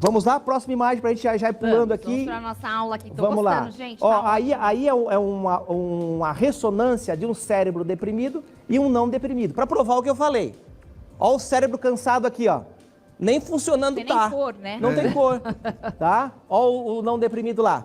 Vamos lá, próxima imagem para a gente já ir pulando aqui. Vamos para a nossa aula aqui. Tô Vamos gostando, lá. gente. Ó, Tá aí é uma ressonância de um cérebro deprimido e um não deprimido. Para provar o que eu falei. Ó o cérebro cansado aqui, ó. Nem funcionando Tem tá. nem cor, né? Não tem cor, tá? Ó o não deprimido lá.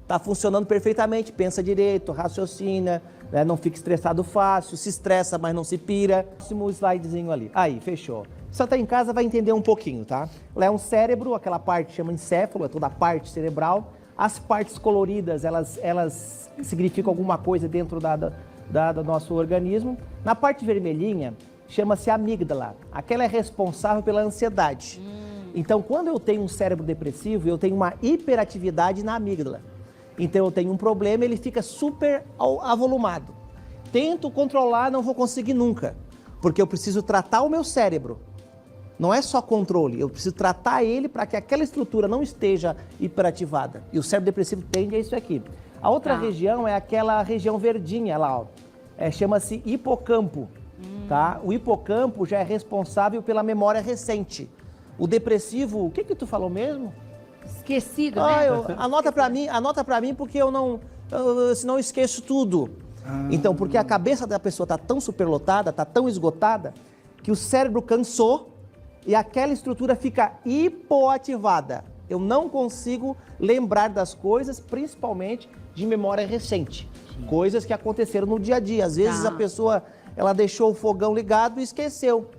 Tá funcionando perfeitamente, pensa direito, raciocina, né? Não fica estressado fácil, se estressa, mas não se pira. Próximo slidezinho ali. Aí, fechou. Só tá em casa, vai entender um pouquinho, tá? Lá é um cérebro, aquela parte chama encéfalo, é toda a parte cerebral. As partes coloridas, elas significam alguma coisa dentro do nosso organismo. Na parte vermelhinha, chama-se amígdala. Aquela é responsável pela ansiedade. Então, quando eu tenho um cérebro depressivo, eu tenho uma hiperatividade na amígdala. Então, eu tenho um problema, ele fica super avolumado. Tento controlar, não vou conseguir nunca. Porque eu preciso tratar o meu cérebro. Não é só controle, eu preciso tratar ele para que aquela estrutura não esteja hiperativada. E o cérebro depressivo tende a isso aqui. A outra região é aquela região verdinha lá, ó. Chama-se hipocampo. Tá? O hipocampo já é responsável pela memória recente. O depressivo, o que tu falou mesmo? Esquecido, né? Anota para mim porque senão eu esqueço tudo. Então, porque a cabeça da pessoa está tão superlotada, está tão esgotada, que o cérebro cansou e aquela estrutura fica hipoativada. Eu não consigo lembrar das coisas, principalmente de memória recente. Coisas que aconteceram no dia a dia. Às vezes a pessoa, ela deixou o fogão ligado e esqueceu.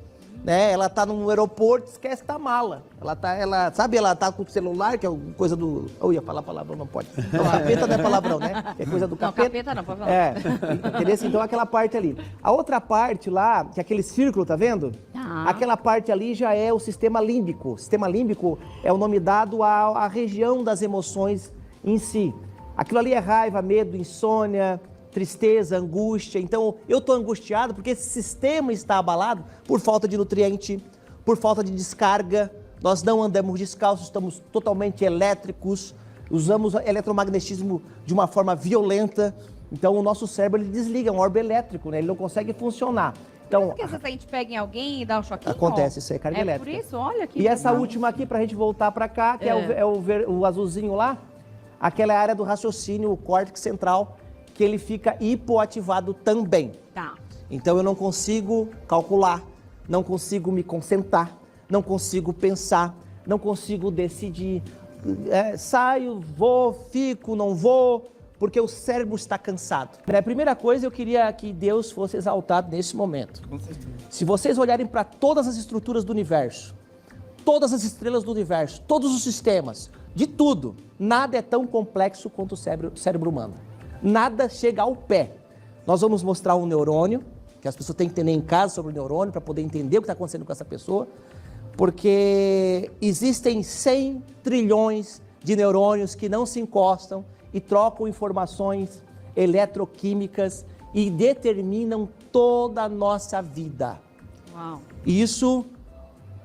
Né? Ela tá no aeroporto, esquece da mala. Ela tá com o celular, que é coisa do... Eu ia falar palavrão, não pode. Não, capeta não é palavrão, né? É coisa do capeta. Não, capeta não, pode falar. Entendeu? Então, aquela parte ali. A outra parte lá, que é aquele círculo, tá vendo? Aquela parte ali já é o sistema límbico. O sistema límbico é o nome dado à região das emoções em si. Aquilo ali é raiva, medo, insônia, tristeza, angústia. Então, eu estou angustiado porque esse sistema está abalado por falta de nutriente, por falta de descarga. Nós não andamos descalços, estamos totalmente elétricos, usamos eletromagnetismo de uma forma violenta. Então, o nosso cérebro ele desliga, é um orbe elétrico, né? Ele não consegue funcionar. Então, porque às vezes a gente pega em alguém e dá um choquinho? Acontece, isso é carga elétrica. É por isso, olha que... E essa última aqui, para a gente voltar para cá, que o azulzinho lá, aquela é a área do raciocínio, o córtex central, que ele fica hipoativado também. Tá. Então eu não consigo calcular, não consigo me concentrar, não consigo pensar, não consigo decidir. Saio, vou, fico, não vou, porque o cérebro está cansado. A primeira coisa, eu queria que Deus fosse exaltado nesse momento. Se vocês olharem para todas as estruturas do universo, todas as estrelas do universo, todos os sistemas, de tudo, nada é tão complexo quanto o cérebro humano. Nada chega ao pé. Nós vamos mostrar um neurônio, que as pessoas têm que entender em casa sobre o neurônio, para poder entender o que está acontecendo com essa pessoa, porque existem 100 trilhões de neurônios que não se encostam e trocam informações eletroquímicas e determinam toda a nossa vida. Uau. Isso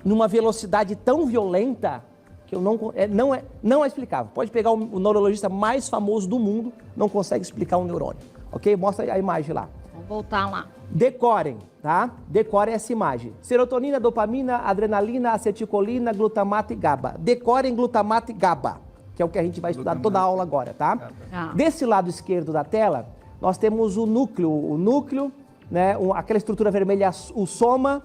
numa velocidade tão violenta que eu não é explicável. Pode pegar o neurologista mais famoso do mundo, não consegue explicar um neurônio. Ok? Mostra a imagem lá. Vamos voltar lá. Decorem, tá? Decorem essa imagem. Serotonina, dopamina, adrenalina, acetilcolina, glutamato e GABA. Decorem glutamato e GABA, que é o que a gente vai estudar toda a aula agora, tá? Desse lado esquerdo da tela, nós temos o núcleo, né? Aquela estrutura vermelha, o soma,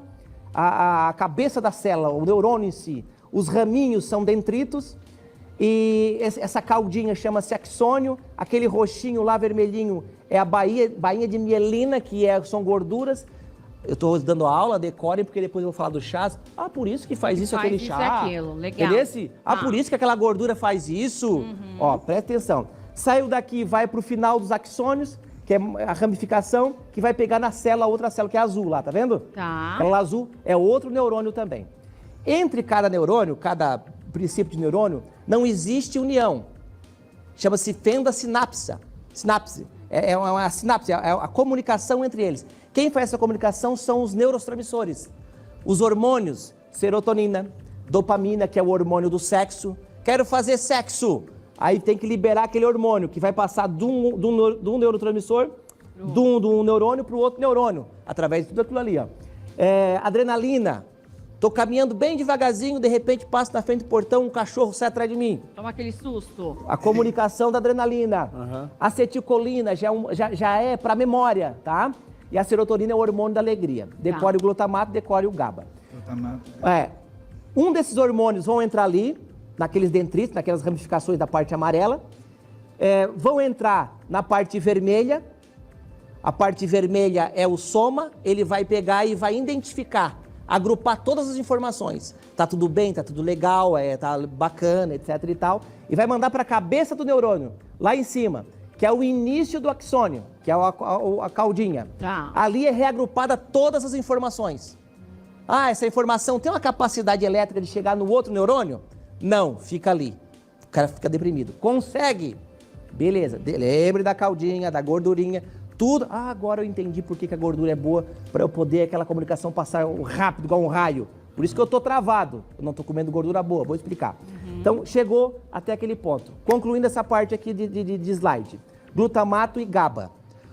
a cabeça da célula, o neurônio em si. Os raminhos são dendritos e essa caudinha chama-se axônio. Aquele roxinho lá, vermelhinho, é a bainha de mielina, que são gorduras. Eu estou dando aula, decorem, porque depois eu vou falar do chás. por isso que faz isso aquele chá. Faz isso e aquilo, legal. Entendeu? Por isso que aquela gordura faz isso. Ó, presta atenção. Saiu daqui, vai para o final dos axônios, que é a ramificação, que vai pegar na célula, outra célula, que é azul lá, tá vendo? Tá. Aquela azul é outro neurônio também. Entre cada neurônio, cada princípio de neurônio, não existe união. Chama-se fenda sinapse. É uma sinapse, é a comunicação entre eles. Quem faz essa comunicação são os neurotransmissores. Os hormônios, serotonina, dopamina, que é o hormônio do sexo. Quero fazer sexo. Aí tem que liberar aquele hormônio, que vai passar de um neurotransmissor, de um neurônio para o outro neurônio, através de tudo aquilo ali. Ó. Adrenalina. Tô caminhando bem devagarzinho, de repente passo na frente do portão, um cachorro sai atrás de mim. Toma aquele susto. A comunicação da adrenalina. Acetilcolina já é para memória, tá? E a serotonina é o hormônio da alegria. Decore o glutamato, decore o GABA. Um desses hormônios vão entrar ali, naqueles dendritos, naquelas ramificações da parte amarela. Vão entrar na parte vermelha. A parte vermelha é o soma, ele vai pegar e vai identificar, agrupar todas as informações. Tá tudo bem, tá tudo legal, tá bacana, etc e tal. E vai mandar para a cabeça do neurônio, lá em cima, que é o início do axônio, que é a caudinha. Ali é reagrupada todas as informações. Ah, essa informação tem uma capacidade elétrica de chegar no outro neurônio? Não, fica ali. O cara fica deprimido. Consegue? Beleza, lembre da caudinha, da gordurinha, tudo. Ah, agora eu entendi por que a gordura é boa, para eu poder aquela comunicação passar rápido, igual um raio. Por isso que eu tô travado, eu não tô comendo gordura boa, vou explicar. Então, chegou até aquele ponto. Concluindo essa parte aqui de slide. Glutamato e GABA.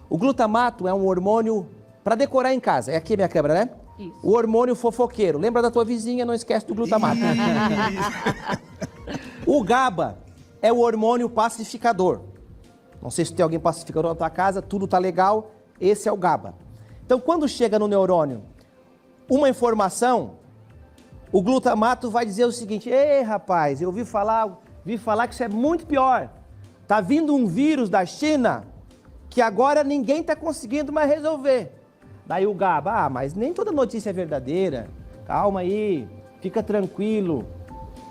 O glutamato é um hormônio para decorar em casa. É aqui a minha câmera, né? Isso. O hormônio fofoqueiro. Lembra da tua vizinha, não esquece do glutamato. O GABA é o hormônio pacificador. Não sei se tem alguém pacificador na tua casa, tudo tá legal, esse é o GABA. Então, quando chega no neurônio uma informação, o glutamato vai dizer o seguinte: ei, rapaz, eu ouvi falar que isso é muito pior. Tá vindo um vírus da China que agora ninguém tá conseguindo mais resolver. Daí o GABA, mas nem toda notícia é verdadeira. Calma aí, fica tranquilo,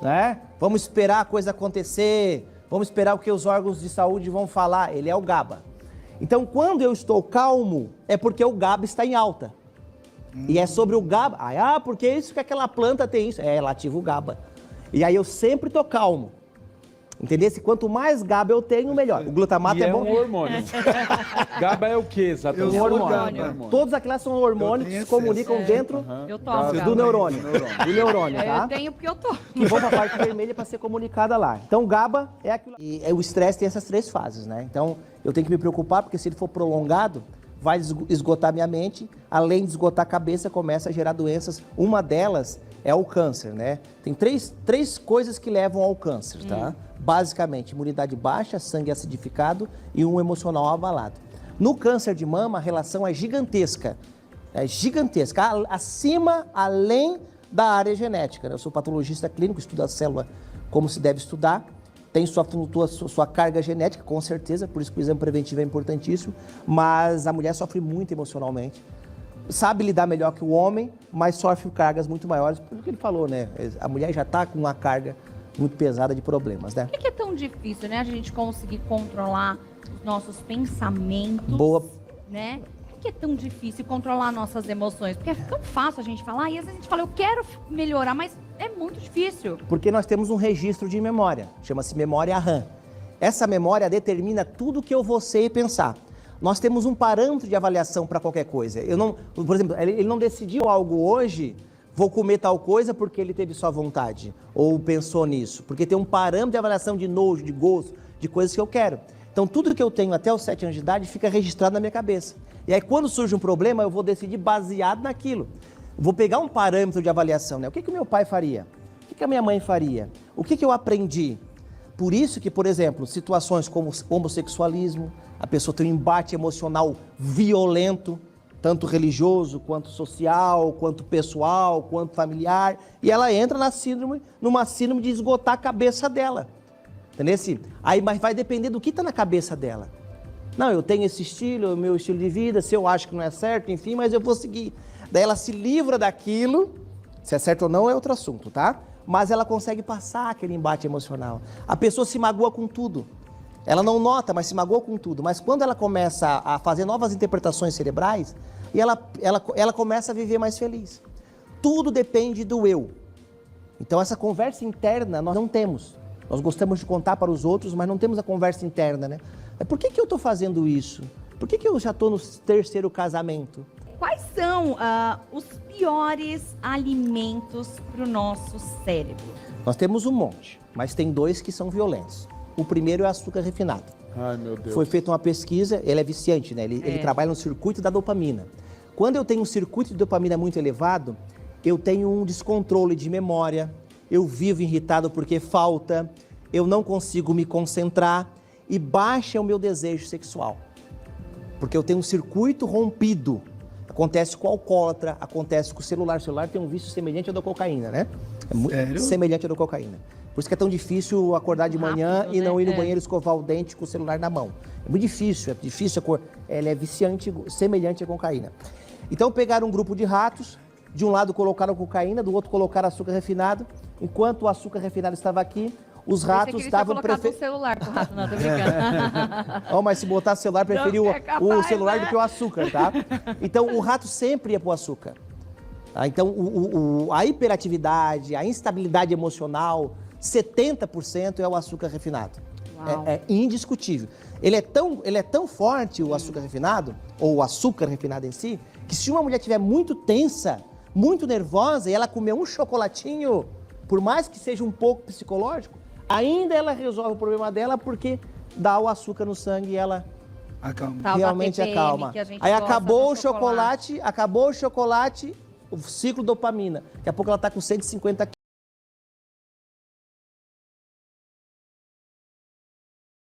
né? Vamos esperar a coisa acontecer, vamos esperar o que os órgãos de saúde vão falar. Ele é o GABA. Então, quando eu estou calmo, é porque o GABA está em alta. E é sobre o GABA. Porque isso que aquela planta tem isso. Ela ativa o GABA. E aí eu sempre estou calmo. Entendeu? Quanto mais GABA eu tenho, melhor. O glutamato é bom. Um hormônio. GABA é o que exatamente? Um hormônio. Todos aquelas são hormônios que se comunicam dentro Eu tomo. do neurônio. Do neurônio, tá? Eu tenho porque eu tô. Que vão para a parte vermelha para ser comunicada lá. Então, o GABA é aquilo. E o estresse tem essas 3 fases, né? Então, eu tenho que me preocupar, porque se ele for prolongado, vai esgotar minha mente. Além de esgotar a cabeça, começa a gerar doenças. Uma delas é o câncer, né? Tem três coisas que levam ao câncer, tá? Basicamente, imunidade baixa, sangue acidificado e um emocional abalado. No câncer de mama, a relação é gigantesca. É gigantesca, acima, além da área genética, né? Eu sou patologista clínico, estudo a célula como se deve estudar. Tem sua carga genética, com certeza, por isso que o exame preventivo é importantíssimo. Mas a mulher sofre muito emocionalmente. Sabe lidar melhor que o homem, mas sofre cargas muito maiores. Por que ele falou, né? A mulher já está com uma carga muito pesada de problemas, né? Por que é tão difícil, né? A gente conseguir controlar os nossos pensamentos. Boa. Né? Por que é tão difícil controlar nossas emoções? Porque é tão fácil a gente falar, e às vezes a gente fala, eu quero melhorar, mas é muito difícil. Porque nós temos um registro de memória, chama-se memória RAM. Essa memória determina tudo que eu vou ser e pensar. Nós temos um parâmetro de avaliação para qualquer coisa. Por exemplo, ele não decidiu algo hoje, vou comer tal coisa porque ele teve sua vontade, ou pensou nisso. Porque tem um parâmetro de avaliação de nojo, de gosto, de coisas que eu quero. Então, tudo que eu tenho até os 7 anos de idade fica registrado na minha cabeça. E aí, quando surge um problema, eu vou decidir baseado naquilo. Vou pegar um parâmetro de avaliação, né? O que o meu pai faria? O que a minha mãe faria? O que eu aprendi? Por isso que, por exemplo, situações como homossexualismo, a pessoa tem um embate emocional violento, tanto religioso, quanto social, quanto pessoal, quanto familiar, e ela entra numa síndrome de esgotar a cabeça dela. Entendeu? Aí, mas vai depender do que está na cabeça dela. Não, eu tenho esse estilo, o meu estilo de vida, se eu acho que não é certo, enfim, mas eu vou seguir. Daí ela se livra daquilo, se é certo ou não é outro assunto, tá? Mas ela consegue passar aquele embate emocional. A pessoa se magoa com tudo. Ela não nota, mas se magoa com tudo. Mas quando ela começa a fazer novas interpretações cerebrais, e ela começa a viver mais feliz. Tudo depende do eu. Então essa conversa interna nós não temos. Nós gostamos de contar para os outros, mas não temos a conversa interna, né? Por que eu estou fazendo isso? Por que eu já estou no 3º casamento? Quais são os piores alimentos para o nosso cérebro? Nós temos um monte, mas tem 2 que são violentos. O primeiro é o açúcar refinado. Ai, meu Deus. Foi feita uma pesquisa, ele é viciante, né? Ele trabalha no circuito da dopamina. Quando eu tenho um circuito de dopamina muito elevado, eu tenho um descontrole de memória, eu vivo irritado porque falta, eu não consigo me concentrar e baixa o meu desejo sexual. Porque eu tenho um circuito rompido. Acontece com o alcoólatra, acontece com o celular. O celular tem um vício semelhante ao da cocaína, né? É muito semelhante ao da cocaína. Por isso que é tão difícil acordar de manhã Rápido, e não né? ir no banheiro escovar o dente com o celular na mão. É muito difícil, ela é viciante, semelhante à cocaína. Então pegaram um grupo de ratos, de um lado colocaram cocaína, do outro colocaram açúcar refinado. Enquanto o açúcar refinado estava aqui, os ratos estavam o celular pro rato, não, tô brincando. mas se botar celular, preferiu Não, é capaz, o celular né? do que o açúcar, tá? Então, o rato sempre ia pro açúcar. Tá? Então, a hiperatividade, a instabilidade emocional, 70% é o açúcar refinado. Uau. É indiscutível. Ele é tão forte, o açúcar refinado, ou o açúcar refinado em si, que se uma mulher estiver muito tensa, muito nervosa, e ela comer um chocolatinho, por mais que seja um pouco psicológico, ainda ela resolve o problema dela porque dá o açúcar no sangue e ela Acalma. realmente TPM, acalma. que a gente Aí gosta acabou do acabou o chocolate, o ciclo dopamina. Daqui a pouco ela tá com 150